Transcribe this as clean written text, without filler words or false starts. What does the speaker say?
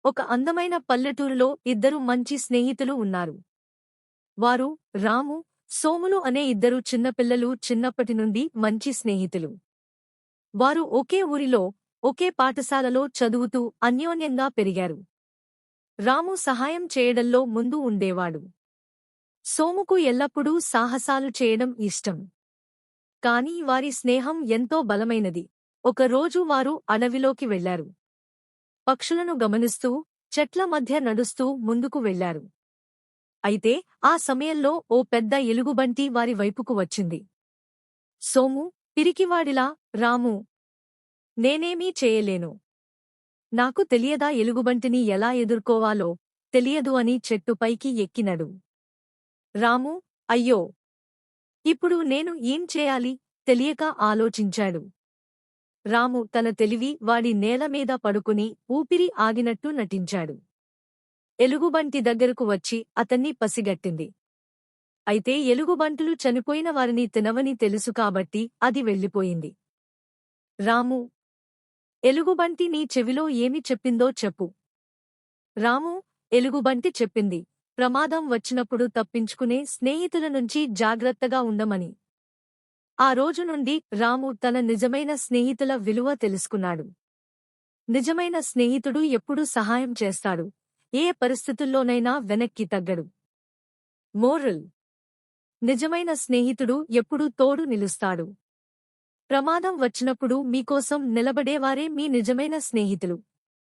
ఒక అందమైన పల్లెటూరులో ఇద్దరు మంచి స్నేహితులు ఉన్నారు. వారు రాము, సోములు అనే ఇద్దరు చిన్నపిల్లలు చిన్నప్పటి నుండి మంచి స్నేహితులు. వారు ఒకే ఊరిలో, ఒకే పాఠశాలలో చదువుతూ అన్యోన్యంగా పెరిగారు. రాము సహాయం చేయడంలో ముందు ఉండేవాడు. సోముకు ఎల్లప్పుడూ సాహసాలు చేయడం ఇష్టం. కాని వారి స్నేహం ఎంతో బలమైనది. ఒకరోజు వారు అడవిలోకి వెళ్లారు. పక్షులను గమనిస్తూ, చెట్ల మధ్య నడుస్తూ ముందుకు వెళ్లారు. అయితే ఆ సమయంలో ఓ పెద్ద ఎలుగుబంటి వారి వైపుకు వచ్చింది. సోము, పిరికివాడిలా, రాము, నేనేమీ చేయలేను. నాకు తెలియదా ఎలుగుబంటిని ఎలా ఎదుర్కోవాలో? తెలియదు అని చెట్టుపైకి ఎక్కినడు. రాము, అయ్యో! ఇప్పుడు నేను ఏం చేయాలి? తెలియక ఆలోచించాడు. రాము తన తెలివి వాడి నేలమీద పడుకుని ఊపిరి ఆగినట్టు నటించాడు. ఎలుగుబంటి దగ్గరకు వచ్చి అతన్ని పసిగట్టింది. అయితే ఎలుగుబంటులు చనిపోయిన వారిని తినవని తెలుసు కాబట్టి అది వెళ్ళిపోయింది. రాము, ఎలుగుబంటి నీ చెవిలో ఏమి చెప్పిందో చెప్పు. రాము, ఎలుగుబంటి చెప్పింది, ప్రమాదం వచ్చినప్పుడు తప్పించుకునే స్నేహితుల నుంచి జాగ్రత్తగా ఉండమని. ఆ రోజు నుండి రాము తన నిజమైన స్నేహితుల విలువ తెలుసుకున్నాడు. నిజమైన స్నేహితుడు ఎప్పుడూ సహాయం చేస్తాడు, ఏ పరిస్థితుల్లోనైనా వెనక్కి తగ్గడు. మోరల్: నిజమైన స్నేహితుడు ఎప్పుడూ తోడు నిలుస్తాడు. ప్రమాదం వచ్చినప్పుడు మీకోసం నిలబడేవారే మీ నిజమైన స్నేహితులు.